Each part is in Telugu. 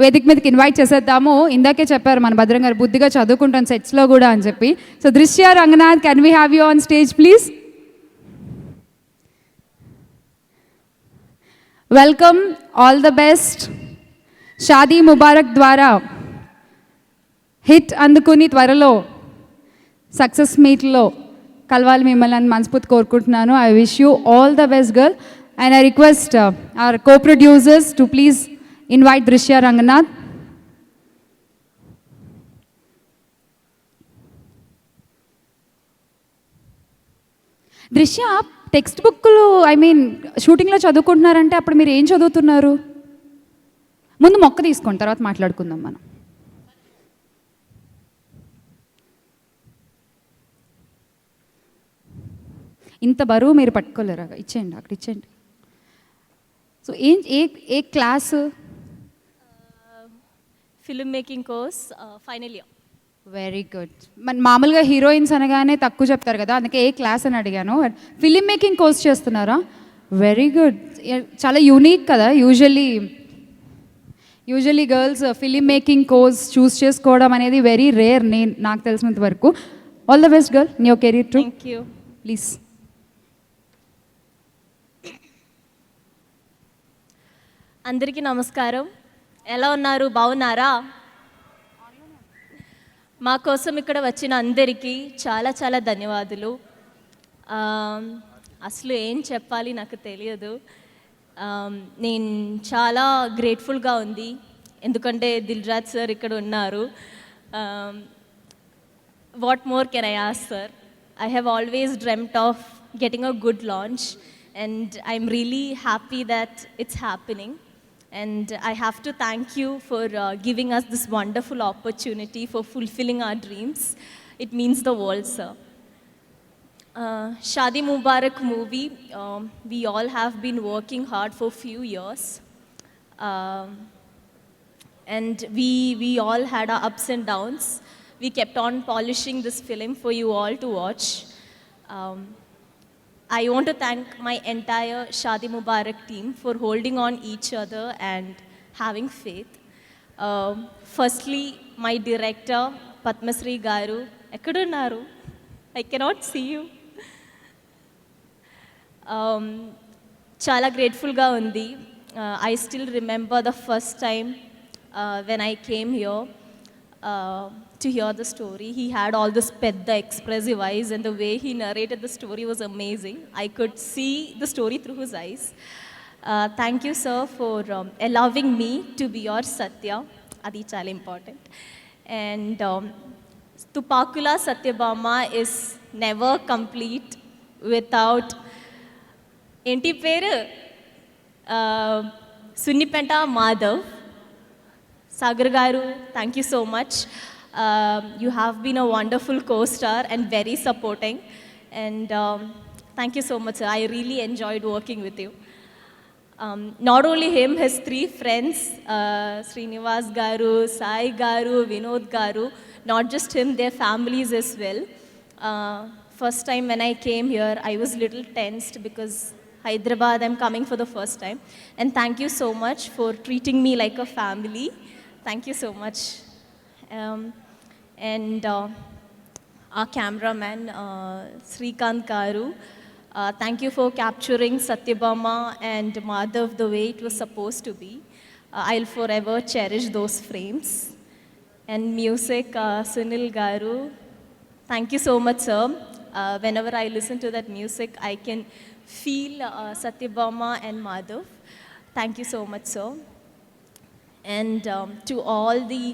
వేదిక మీదకి ఇన్వైట్ చేసేద్దాము. ఇందాకే చెప్పారు మన భద్రం గారు బుద్ధిగా చదువుకుంటాం సెట్స్లో కూడా అని చెప్పి. సో దృశ్య Ranganath, can we have you on stage please? Welcome, all the best. Shaadi Mubarak ద్వారా హిట్ అందుకుని త్వరలో సక్సెస్ మీట్లో కలవాలి మిమ్మల్ని అని మనస్ఫూర్తి కోరుకుంటున్నాను. I wish you all the best girl and I request our co-producers to please invite Drishya Ranganath. దృశ్య టెక్స్ట్ బుక్లు షూటింగ్లో చదువుకుంటున్నారంటే అప్పుడు మీరు ఏం చదువుతున్నారు? ముందు మొక్క తీసుకోండి, తర్వాత మాట్లాడుకుందాం మనం. ఇంత బరువు మీరు పట్టుకోలేరా? ఇచ్చేయండి, అక్కడ ఇచ్చేయండి. సో ఏ class? Film making course, final year. Very good. మన మామూలుగా హీరోయిన్స్ అనగానే తక్కువ చెప్తారు కదా, అందుకే ఏ క్లాస్ అని అడిగాను. ఫిలిం మేకింగ్ కోర్స్ చేస్తున్నారా? Very good. చాలా యూనిక్ కదా. Usually girls film making course చూస్ చేసుకోవడం అనేది వెరీ రేర్, నాకు తెలిసినంత వరకు. All the best girl in your career to. Thank you. Please. అందరికీ నమస్కారం. ఎలా ఉన్నారు? బాగున్నారా? మా కోసం ఇక్కడ వచ్చిన అందరికీ చాలా చాలా ధన్యవాదాలు. అసలు ఏం చెప్పాలి నాకు తెలియదు. నేను చాలా గ్రేట్ఫుల్గా ఉంది, ఎందుకంటే దిల్ రాజు సార్ ఇక్కడ ఉన్నారు. What more can I ask sir? I have always dreamt of getting a good launch, and I'm really happy that it's happening. And I have to thank you for giving us this wonderful opportunity for fulfilling our dreams. It means the world, sir. Shadi Mubarak movie, we all have been working hard for few years. And we all had our ups and downs. We kept on polishing this film for you all to watch. I want to thank my entire Shadi Mubarak team for holding on each other and having faith. Firstly, my director, Padmasri Garu. Ekkadunaru? I cannot see you. Chala grateful ga undi. I still remember the first time when I came here to hear the story. He had all this pedda expressive eyes, and the way he narrated the story was amazing. I could see the story through his eyes. Thank you, sir, for allowing me to be your Satya. Adi chala important. And Tupakula Satyabama is never complete without enti peru Sunnipenta Madhav. Sagar Garu, thank you so much. You have been a wonderful co-star and very supporting. And thank you so much, sir. I really enjoyed working with you. Not only him, his three friends, Srinivas Garu, Sai Garu, Vinod Garu, not just him, their families as well. First time when I came here, I was little tensed because Hyderabad, I'm coming for the first time. And thank you so much for treating me like a family. Thank you so much. And our cameraman, Srikant Garu, thank you for capturing Satyabama and Madhav the way it was supposed to be. I'll forever cherish those frames. And music, Sunil Garu, thank you so much, sir. Whenever I listen to that music, I can feel Satyabama and Madhav. Thank you so much, sir. And to all the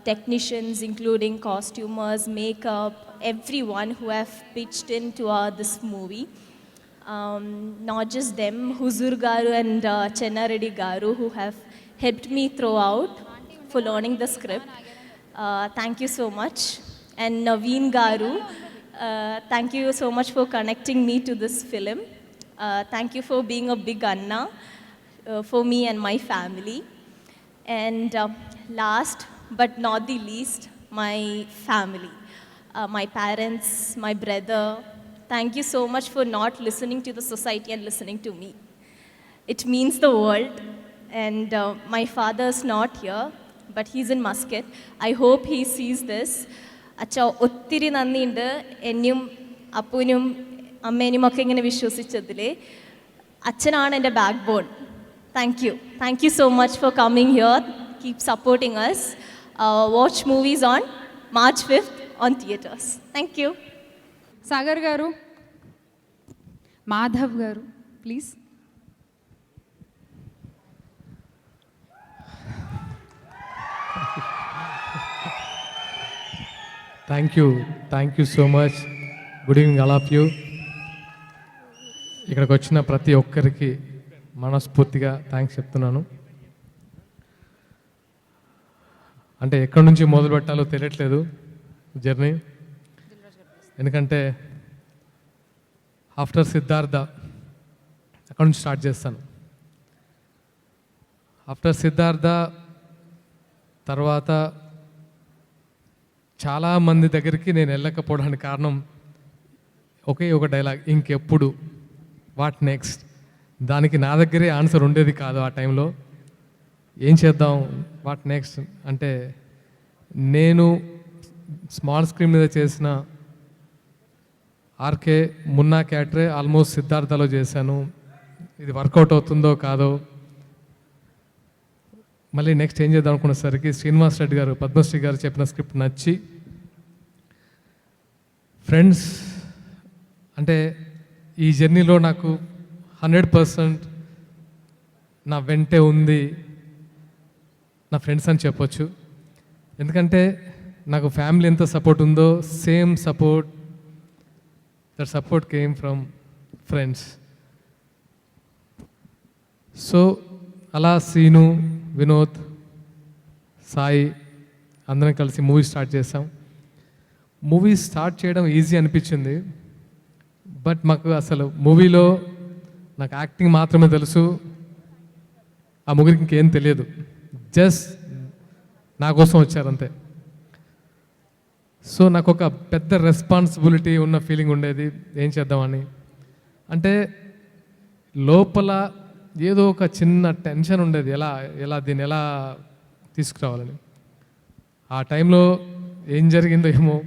technicians, including costumers, makeup, everyone who have pitched into this movie. Not just them, Huzur Garu and Chenna Reddy Garu, who have helped me throughout for learning the script. Thank you so much. And Naveen Garu, thank you so much for connecting me to this film. Thank you for being a big Anna for me and my family. And last but not the least, my family, my parents, my brother. Thank you so much for not listening to the society and listening to me. It means the world. and my father's not here, but he's in Muscat. I hope he sees this. അച്ഛാ ഒത്തിരി നന്ദിയുണ്ട് എന്നെയും അപ്പൂനും അമ്മേനും ഒക്കെ ഇങ്ങനെ വിശ്വസിച്ചതിൽ. അച്ഛനാണ് എൻ്റെ back bone. Thank you so much for coming here. Keep supporting us. Watch movies on March 5th on theatres. Thank you. Sagar గారు, మాధవ్ గారు, please. Thank you so much. Good evening all of you. ఇక్కడికి వచ్చిన ప్రతి ఒక్కరికి మనస్ఫూర్తిగా థ్యాంక్స్ చెప్తున్నాను. అంటే ఎక్కడి నుంచి మొదలు పెట్టాలో తెలియట్లేదు జర్నీ. ఎందుకంటే ఆఫ్టర్ సిద్ధార్థ అక్కడ నుంచి స్టార్ట్ చేస్తాను. ఆఫ్టర్ సిద్ధార్థ తర్వాత చాలామంది దగ్గరికి నేను వెళ్ళకపోవడానికి కారణం ఒకే ఒక డైలాగ్, ఇంకెప్పుడు, వాట్ నెక్స్ట్. దానికి నా దగ్గరే ఆన్సర్ ఉండేది కాదు ఆ టైంలో. ఏం చేద్దాం, వాట్ నెక్స్ట్ అంటే నేను స్మాల్ స్క్రీన్ మీద చేసిన ఆర్కే మున్నా క్యాటరే ఆల్మోస్ట్ సిద్ధార్థలో చేశాను. ఇది వర్కౌట్ అవుతుందో కాదో. మళ్ళీ నెక్స్ట్ ఏం చేద్దాం అనుకునేసరికి శ్రీనివాస్ రెడ్డి గారు, పద్మశ్రీ గారు చెప్పిన స్క్రిప్ట్ నచ్చి, ఫ్రెండ్స్ అంటే ఈ జర్నీలో నాకు 100% నా వెంటే ఉంది నా ఫ్రెండ్స్ అని చెప్పొచ్చు. ఎందుకంటే నాకు ఫ్యామిలీ ఎంత సపోర్ట్ ఉందో same support, that support came from friends. So అలా సీను, వినోద్, సాయి అందరం కలిసి మూవీ స్టార్ట్ చేసాం. మూవీ స్టార్ట్ చేయడం ఈజీ అనిపించింది, బట్ మాకు అసలు మూవీలో నాకు యాక్టింగ్ మాత్రమే తెలుసు, ఆ ముగ్గురికి ఇంకేం తెలియదు. జస్ట్ నా కోసం వచ్చారంతే. సో నాకు ఒక పెద్ద రెస్పాన్సిబిలిటీ ఉన్న ఫీలింగ్ ఉండేది, ఏం చేద్దామని. అంటే లోపల ఏదో ఒక చిన్న టెన్షన్ ఉండేది, దీన్ని ఎలా తీసుకురావాలని. ఆ టైంలో ఏం జరిగిందో ఏమో,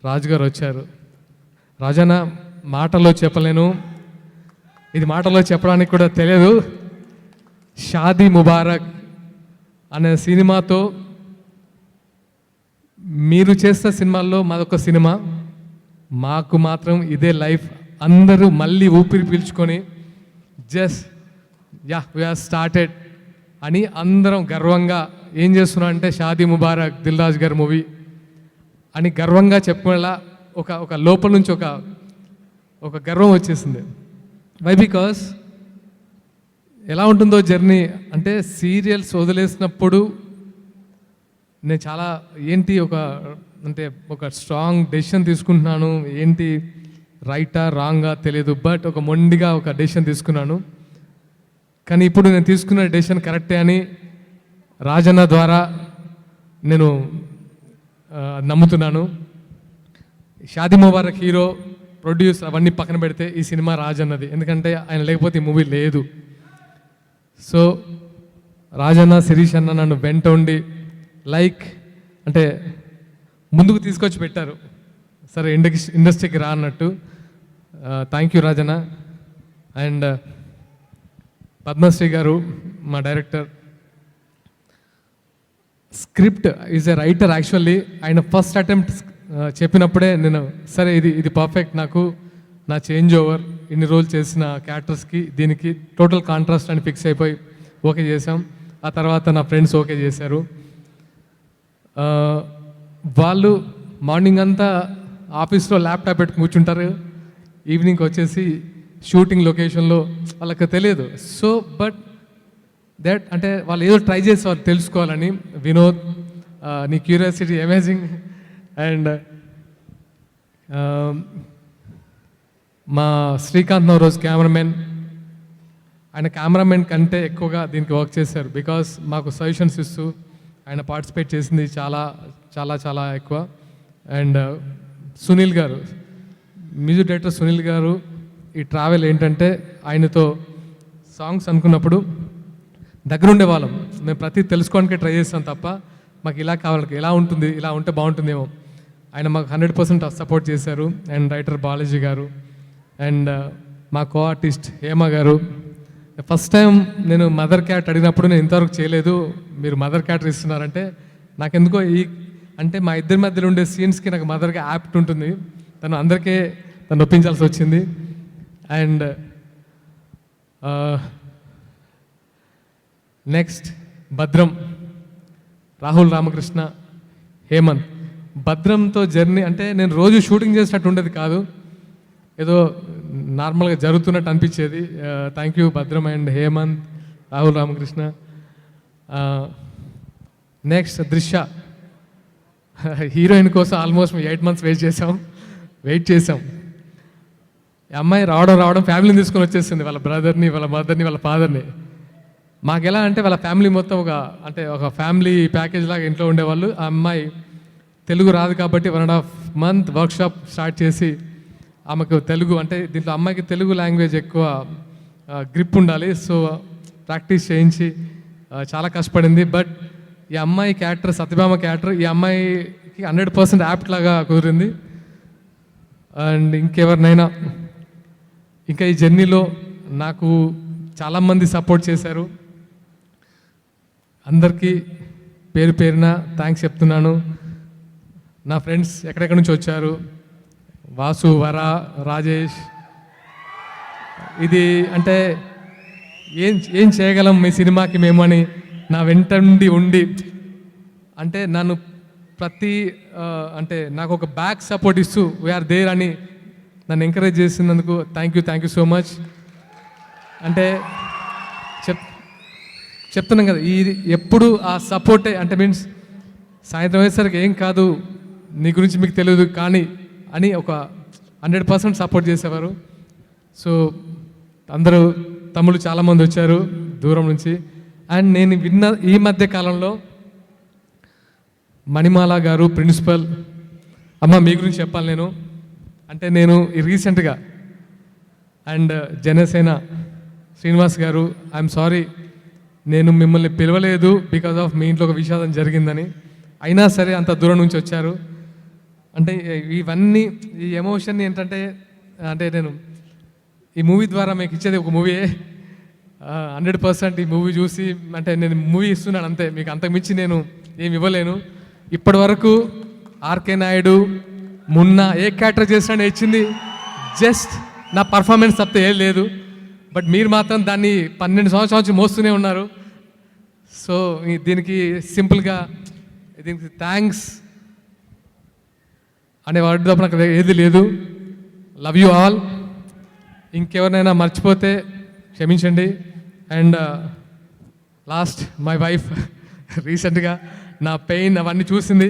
రాజుగారు వచ్చారు. రాజన్న మాటల్లో చెప్పలేను, ఇది మాటల్లో చెప్పడానికి కూడా తెలియదు. షాదీ ముబారక్ అనే సినిమాతో మీరు చేసిన సినిమాల్లో మాదొక సినిమా, మాకు మాత్రం ఇదే లైఫ్. అందరూ మళ్ళీ ఊపిరి పీల్చుకొని జస్ట్ వీ హావ్ స్టార్టెడ్ అని అందరం గర్వంగా ఏం చేస్తున్నాం అంటే షాదీ ముబారక్ దిల్ రాజు గారి మూవీ అని గర్వంగా చెప్పుకునేలా ఒక లోపల నుంచి ఒక గర్వం వచ్చేసింది. వై బికాస్ ఎలా ఉంటుందో జర్నీ అంటే సీరియల్స్ వదిలేసినప్పుడు నేను చాలా ఒక స్ట్రాంగ్ డెసిషన్ తీసుకుంటున్నాను, ఏంటి రైటా రాంగా తెలియదు, బట్ ఒక మొండిగా ఒక డెసిషన్ తీసుకున్నాను. కానీ ఇప్పుడు నేను తీసుకున్న డెసిషన్ కరెక్టే అని రాజన్న ద్వారా నేను నమ్ముతున్నాను. షాదీ ముబారక్ హీరో, ప్రొడ్యూసర్ అవన్నీ పక్కన పెడితే ఈ సినిమా రాజన్నది, ఎందుకంటే ఆయన లేకపోతే ఈ మూవీ లేదు. సో రాజన్న, శిరీష్ అన్న నన్ను వెంట ఉండి అంటే ముందుకు తీసుకొచ్చి పెట్టారు, సరే ఇండస్ట్రీకి రా అన్నట్టు. Thank you Rajanna. And Padmashri గారు మా director, script is a writer actually. ఆయన ఫస్ట్ అటెంప్ట్ చెప్పినప్పుడే నేను సరే ఇది పర్ఫెక్ట్, నాకు నా చేంజ్ ఓవర్ ఇన్ని రోజులు చేసిన క్యారెక్టర్స్కి దీనికి టోటల్ కాంట్రాస్ట్ అని ఫిక్స్ అయిపోయి ఓకే చేసాం. ఆ తర్వాత నా ఫ్రెండ్స్ ఓకే చేశారు. వాళ్ళు మార్నింగ్ అంతా ఆఫీస్లో ల్యాప్టాప్ పెట్టి కూర్చుంటారు, ఈవినింగ్కి వచ్చేసి షూటింగ్ లొకేషన్లో, వాళ్ళకి తెలియదు. సో బట్ దట్ అంటే వాళ్ళు ఏదో ట్రై చేసి వాళ్ళు తెలుసుకోవాలని. వినోద్, నీ క్యూరియాసిటీ అమేజింగ్. అండ్ మా శ్రీకాంత్ నవరోజ్ కెమెరామెన్, ఆయన కెమెరామెన్ కంటే ఎక్కువగా దీనికి వర్క్ చేశారు. బికాస్ మాకు సజెషన్స్ ఇస్తూ ఆయన పార్టిసిపేట్ చేసింది చాలా చాలా చాలా ఎక్కువ. అండ్ సునీల్ గారు, మ్యూజిక్ డైరెక్టర్ సునీల్ గారు, ఈ ట్రావెల్ ఏంటంటే ఆయనతో సాంగ్స్ అనుకున్నప్పుడు దగ్గరుండే వాళ్ళం. మేము ప్రతి తెలుసుకోవడానికే ట్రై చేస్తాం తప్ప మాకు ఇలా కావాలి, ఎలా ఉంటుంది, ఇలా ఉంటే బాగుంటుందేమో. ఆయన మాకు 100% సపోర్ట్ చేశారు. అండ్ రైటర్ బాలాజీ గారు అండ్ మా కో ఆర్టిస్ట్ హేమ గారు. ఫస్ట్ టైం నేను మదర్ క్యాట్ అడిగినప్పుడు నేను ఇంతవరకు చేయలేదు, మీరు మదర్ క్యాట్ ఇస్తున్నారంటే నాకెందుకో అంటే మా ఇద్దరి మధ్యలో ఉండే సీన్స్కి నాకు మదర్గా యాప్ట్ ఉంటుంది. తను అందరికీ తను ఒప్పించాల్సి వచ్చింది. అండ్ నెక్స్ట్ భద్రం, రాహుల్ రామకృష్ణ, హేమంత్. భద్రంతో జర్నీ అంటే నేను రోజు షూటింగ్ చేసినట్టు ఉండేది కాదు, ఏదో నార్మల్గా జరుగుతున్నట్టు అనిపించేది. థ్యాంక్ యూ భద్రం అండ్ హేమంత్, రాహుల్ రామకృష్ణ. నెక్స్ట్ దృశ్య, హీరోయిన్ కోసం ఆల్మోస్ట్ 8 months వెయిట్ చేసాం. ఈ అమ్మాయి రావడం ఫ్యామిలీని తీసుకొని వచ్చేసింది, వాళ్ళ బ్రదర్ని, వాళ్ళ మదర్ని, వాళ్ళ ఫాదర్ని. మాకు ఎలా అంటే వాళ్ళ ఫ్యామిలీ మొత్తం ఒక ఫ్యామిలీ ప్యాకేజ్ లాగా ఇంట్లో ఉండేవాళ్ళు. ఆ అమ్మాయి తెలుగు రాదు కాబట్టి 1.5 month వర్క్షాప్ స్టార్ట్ చేసి ఆమెకు తెలుగు అంటే దీంట్లో అమ్మాయికి తెలుగు లాంగ్వేజ్ ఎక్కువ గ్రిప్ ఉండాలి, సో ప్రాక్టీస్ చేయించి చాలా కష్టపడింది. బట్ ఈ అమ్మాయి క్యారెక్టర్, సత్యభామ క్యారెక్టర్ ఈ అమ్మాయికి 100% యాప్ట్ లాగా కుదిరింది. అండ్ ఇంకెవరినైనా ఇంకా ఈ జర్నీలో నాకు చాలామంది సపోర్ట్ చేశారు. అందరికీ పేరు పేరున థ్యాంక్స్ చెప్తున్నాను. నా ఫ్రెండ్స్ ఎక్కడెక్కడి నుంచి వచ్చారు, వాసు, వర, రాజేష్. ఇది అంటే ఏం చేయగలం మీ సినిమాకి మేము అని నా వెంట ఉండి అంటే నన్ను ప్రతి అంటే నాకు ఒక బ్యాక్ సపోర్ట్ ఇస్తూ వీఆర్ దేర్ అని నన్ను ఎంకరేజ్ చేసినందుకు థ్యాంక్ యూ సో మచ్. అంటే చెప్తున్నాం కదా, ఇది ఎప్పుడు ఆ సపోర్టే అంటే మీన్స్ సాయంత్రం అయ్యేసరికి ఏం కాదు నీ గురించి మీకు తెలియదు కానీ అని ఒక 100% సపోర్ట్ చేసేవారు. సో అందరూ తమ్ముళ్ళు చాలామంది వచ్చారు దూరం నుంచి. అండ్ నేను విన్న ఈ మధ్య కాలంలో మణిమాల గారు ప్రిన్సిపల్, అమ్మ మీ గురించి చెప్పాలి నేను అంటే నేను రీసెంట్గా అండ్ జనసేన శ్రీనివాస్ గారు, ఐఎమ్ సారీ నేను మిమ్మల్ని పిలవలేదు బికాజ్ ఆఫ్ మీ ఇంట్లో ఒక విషాదం జరిగిందని, అయినా సరే అంత దూరం నుంచి వచ్చారు. అంటే ఇవన్నీ ఈ ఎమోషన్ ఏంటంటే అంటే నేను ఈ మూవీ ద్వారా మీకు ఇచ్చేది ఒక మూవీయే. 100% ఈ మూవీ చూసి అంటే నేను మూవీ ఇస్తున్నాను అంతే, మీకు అంతకుమించి నేను ఏమి ఇవ్వలేను. ఇప్పటి వరకు ఆర్కే నాయుడు మొన్న ఏ క్యారెక్టర్ చేసినా ఇచ్చింది జస్ట్ నా పర్ఫార్మెన్స్ తప్ప ఏం లేదు. బట్ మీరు మాత్రం దాన్ని 12 సంవత్సరాల నుంచి మోస్తూనే ఉన్నారు. సో దీనికి సింపుల్గా దీనికి థ్యాంక్స్ అనే వర్డ్ తప్ప నాకు ఏది లేదు. Love you all. ఇంకెవరినైనా మర్చిపోతే క్షమించండి. అండ్ లాస్ట్ మై వైఫ్ రీసెంట్గా నా పెయిన్ అవన్నీ చూసింది.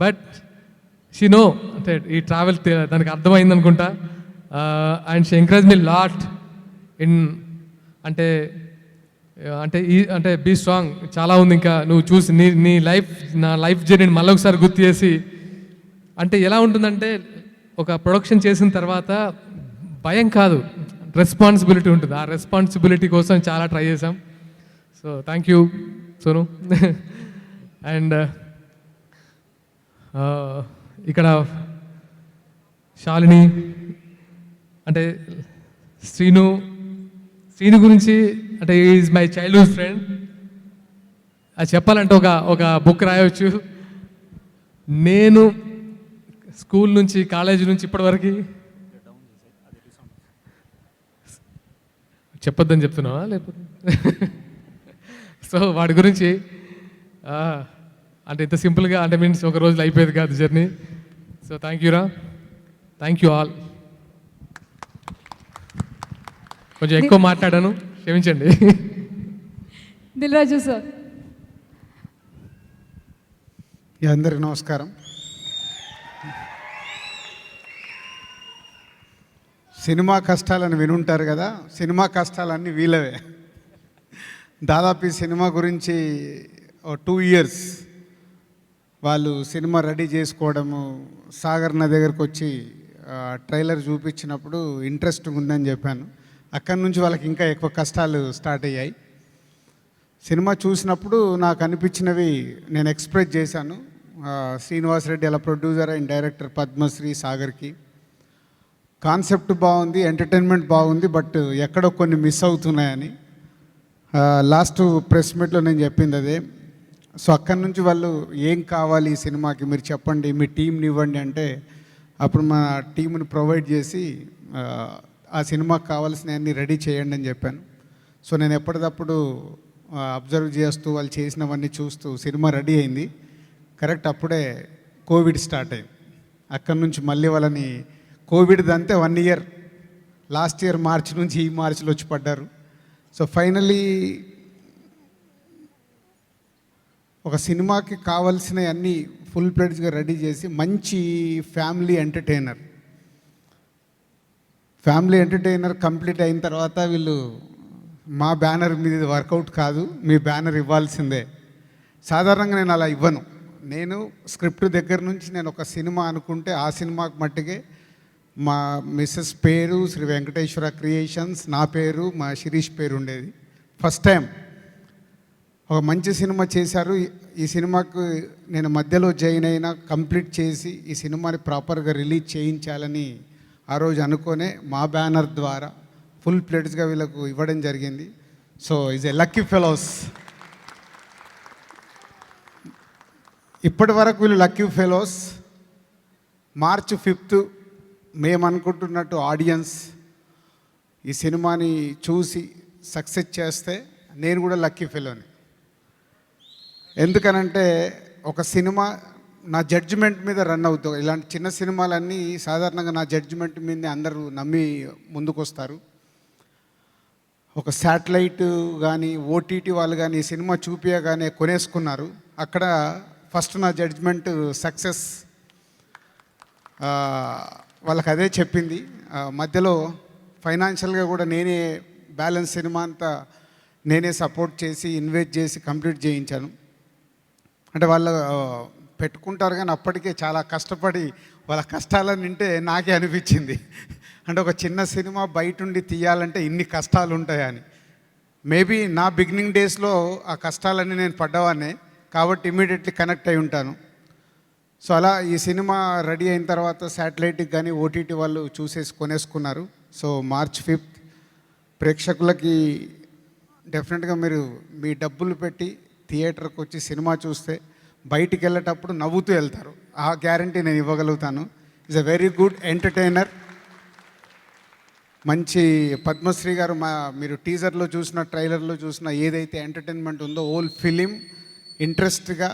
బట్ షీ నో అంటే ఈ ట్రావెల్ దానికి అర్థమైంది అనుకుంటా. And she encourage me lot in అంటే అంటే బీ స్ట్రాంగ్, చాలా ఉంది ఇంకా నువ్వు చూసి నీ లైఫ్ నా లైఫ్ జర్నీని మళ్ళీ ఒకసారి గుర్తు చేసి అంటే ఎలా ఉంటుందంటే ఒక ప్రొడక్షన్ చేసిన తర్వాత భయం కాదు రెస్పాన్సిబిలిటీ ఉంటుంది. ఆ రెస్పాన్సిబిలిటీ కోసం చాలా ట్రై చేసాం. So thank you Sonu. And ఇక్కడ శాలిని అంటే శ్రీను గురించి అంటే ఈజ్ మై చైల్డ్హుడ్ ఫ్రెండ్. అది చెప్పాలంటే ఒక బుక్ రాయవచ్చు. నేను స్కూల్ నుంచి కాలేజీ నుంచి ఇప్పటివరకు చెప్పొద్దని చెప్తున్నావా లేకపోతే సో వాడి గురించి అంటే ఇంత సింపుల్గా అంటే మీన్స్ ఒక రోజులో అయిపోయేది కాదు journey. So thank you all. కొంచెం ఎక్కువ మాట్లాడాను, క్షమించండి. దిల్రాజు సార్. అందరికి నమస్కారం. సినిమా కష్టాలని వినుంటారు కదా, సినిమా కష్టాలన్నీ వీళ్ళవే. దాదాపు ఈ సినిమా గురించి 2 years వాళ్ళు సినిమా రెడీ చేసుకోవడము, సాగర్ నా దగ్గరకు వచ్చి ట్రైలర్ చూపించినప్పుడు ఇంట్రెస్ట్ ఉందని చెప్పాను. అక్కడి నుంచి వాళ్ళకి ఇంకా ఎక్కువ కష్టాలు స్టార్ట్ అయ్యాయి. సినిమా చూసినప్పుడు నాకు అనిపించినవి నేను ఎక్స్ప్రెస్ చేశాను. శ్రీనివాస్ రెడ్డి అలా ప్రొడ్యూసర్ అండ్ డైరెక్టర్ పద్మశ్రీ సాగర్కి. కాన్సెప్ట్ బాగుంది, ఎంటర్టైన్మెంట్ బాగుంది, బట్ ఎక్కడో కొన్ని మిస్ అవుతున్నాయని లాస్ట్ ప్రెస్ మీట్లో నేను చెప్పింది అదే. సో అక్కడి నుంచి వాళ్ళు ఏం కావాలి ఈ సినిమాకి మీరు చెప్పండి, మీ టీంని ఇవ్వండి అంటే అప్పుడు మా టీంని ప్రొవైడ్ చేసి ఆ సినిమాకి కావాల్సిన అన్ని రెడీ చేయండి అని చెప్పాను. సో నేను ఎప్పటికప్పుడు అబ్జర్వ్ చేస్తూ వాళ్ళు చేసినవన్నీ చూస్తూ సినిమా రెడీ అయింది. కరెక్ట్ అప్పుడే కోవిడ్ స్టార్ట్ అయింది. అక్కడి నుంచి మళ్ళీ వాళ్ళని కోవిడ్ అంతే 1 ఇయర్, లాస్ట్ ఇయర్ మార్చి నుంచి ఈ మార్చిలో వచ్చి పడ్డారు. సో ఫైనలీ ఒక సినిమాకి కావాల్సిన అన్నీ ఫుల్ ప్లేడ్స్గా రెడీ చేసి మంచి ఫ్యామిలీ ఎంటర్టైనర్ కంప్లీట్ అయిన తర్వాత వీళ్ళు మా బ్యానర్ మీద ఇది వర్కౌట్ కాదు, మీ బ్యానర్ ఇవ్వాల్సిందే. సాధారణంగా నేను అలా ఇవ్వను. నేను స్క్రిప్ట్ దగ్గర నుంచి నేను ఒక సినిమా అనుకుంటే ఆ సినిమాకి మట్టుకే మా మిస్సెస్ పేరు శ్రీ వెంకటేశ్వర క్రియేషన్స్, నా పేరు, మా శిరీష్ పేరు ఉండేది. ఫస్ట్ టైం ఒక మంచి సినిమా చేశారు. ఈ సినిమాకు నేను మధ్యలో జాయిన్ అయినా కంప్లీట్ చేసి ఈ సినిమాని ప్రాపర్గా రిలీజ్ చేయించాలని ఆ రోజు అనుకునే మా బ్యానర్ ద్వారా ఫుల్ ప్లేట్స్గా వీళ్ళకు ఇవ్వడం జరిగింది. So is a lucky fellows. ఇప్పటి వరకు వీళ్ళు లక్కీ ఫెలోస్. మార్చి 5th మేము అనుకుంటున్నట్టు ఆడియన్స్ ఈ సినిమాని చూసి సక్సెస్ చేస్తే నేను కూడా లక్కీ ఫెలోని. ఎందుకనంటే ఒక సినిమా నా జడ్జిమెంట్ మీద రన్ అవుతావు. ఇలాంటి చిన్న సినిమాలన్నీ సాధారణంగా నా జడ్జిమెంట్ మీద అందరూ నమ్మి ముందుకు వస్తారు. ఒక శాటిలైట్ కానీ ఓటీటీ వాళ్ళు కానీ ఈ సినిమా చూపించగానే కొనేసుకున్నారు. అక్కడ ఫస్ట్ నా జడ్జిమెంట్ సక్సెస్ వాళ్ళకి అదే చెప్పింది. మధ్యలో ఫైనాన్షియల్గా కూడా నేనే బ్యాలెన్స్ సినిమా అంతా నేనే సపోర్ట్ చేసి ఇన్వెస్ట్ చేసి కంప్లీట్ చేయించాను. అంటే వాళ్ళు పెట్టుకుంటారు కానీ అప్పటికే చాలా కష్టపడి వాళ్ళ కష్టాలను వింటే నాకే అనిపించింది, అంటే ఒక చిన్న సినిమా బయట ఉండి తీయాలంటే ఇన్ని కష్టాలు ఉంటాయని. మేబీ నా బిగినింగ్ డేస్లో ఆ కష్టాలన్నీ నేను పడ్డవాన్నే కాబట్టి ఇమీడియట్లీ కనెక్ట్ అయి ఉంటాను. సో అలా ఈ సినిమా రెడీ అయిన తర్వాత శాటిలైట్కి కానీ ఓటీటీ వాళ్ళు చూసేసి కొనేసుకున్నారు. సో మార్చ్ 5th ప్రేక్షకులకి డెఫినెట్గా మీరు మీ డబ్బులు పెట్టి థియేటర్కి వచ్చి సినిమా చూస్తే బయటికి వెళ్ళేటప్పుడు నవ్వుతూ వెళ్తారు. ఆ గ్యారంటీ నేను ఇవ్వగలుగుతాను. Is a very good entertainer. మంచి పద్మశ్రీ గారు మీరు టీజర్లో చూసిన ట్రైలర్లో చూసిన ఏదైతే ఎంటర్టైన్మెంట్ ఉందో ఓల్ ఫిలిం ఇంట్రెస్ట్గా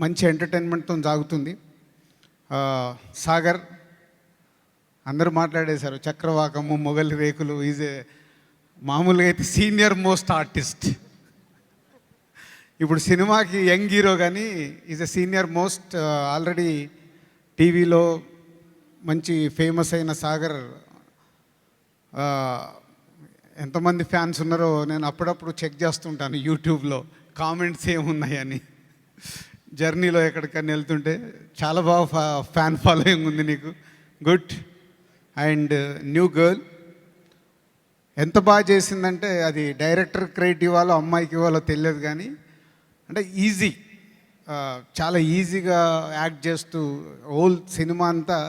మంచి ఎంటర్టైన్మెంట్తో సాగుతుంది. సాగర్ అందరూ మాట్లాడేశారు, చక్రవాకము, మొగలి రేకులు. ఈజ్ ఏ మామూలుగా అయితే సీనియర్ మోస్ట్ ఆర్టిస్ట్. ఇప్పుడు సినిమాకి యంగ్ హీరో కానీ is a senior most. Already టీవీలో మంచి ఫేమస్ అయిన సాగర్ ఎంతమంది ఫ్యాన్స్ ఉన్నారో నేను అప్పుడప్పుడు చెక్ చేస్తుంటాను యూట్యూబ్లో కామెంట్స్ ఏమున్నాయని. జర్నీలో ఎక్కడికన్నా వెళ్తుంటే చాలా బాగా ఫ్యాన్ ఫాలోయింగ్ ఉంది నీకు, గుడ్. అండ్ న్యూ గర్ల్ ఎంత బాగా చేసిందంటే అది డైరెక్టర్ క్రెడిట్ ఇవ్వాలో అమ్మాయికి ఇవ్వాలో తెలియదు కానీ అంటే ఈజీ, చాలా ఈజీగా యాక్ట్ చేస్తూ హోల్ సినిమా అంతా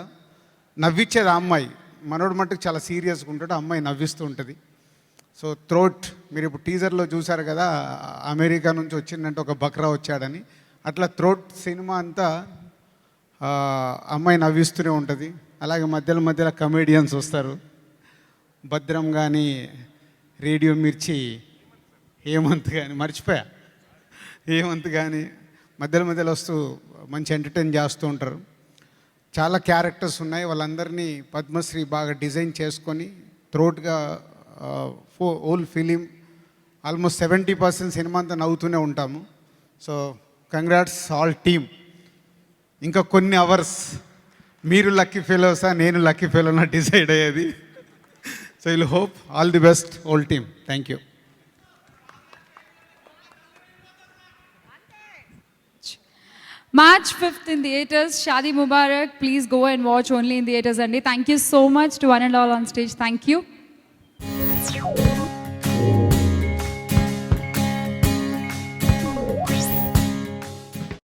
నవ్వించేది ఆ అమ్మాయి. మనోడు మట్టుకు చాలా సీరియస్గా ఉంటాడు, అమ్మాయి నవ్విస్తూ ఉంటుంది. సో త్రోట్ మీరు ఇప్పుడు టీజర్లో చూసారు కదా, అమెరికా నుంచి వచ్చిందంటే ఒక బక్రా వచ్చాడని, అట్లా త్రోట్ సినిమా అంతా అమ్మాయి నవ్విస్తూనే ఉంటుంది. అలాగే మధ్యలో మధ్యలో కమెడియన్స్ వస్తారు. భద్రం కానీ, రేడియో మిర్చి, హేమంత్ కానీ, మర్చిపోయా హేమంత్ కానీ మధ్యలో మధ్యలో వస్తూ మంచి ఎంటర్టైన్ చేస్తూ ఉంటారు. చాలా క్యారెక్టర్స్ ఉన్నాయి. వాళ్ళందరినీ పద్మశ్రీ బాగా డిజైన్ చేసుకొని త్రోట్గా హోల్ ఫిలిం ఆల్మోస్ట్ 70% సినిమా అంతా నవ్వుతూనే ఉంటాము. So congrats all team. ఇంకా కొన్ని అవర్స్ మీరు లక్కీ ఫెలోసా నేను లక్కీ ఫెలోనా డిసైడ్ అయ్యేది. So will hope all the best whole team. Thank you. March 5th in theaters, Shadi Mubarak. Please go and watch only in theaters. Andi. Thank you so much to one and all on stage. Thank you. you.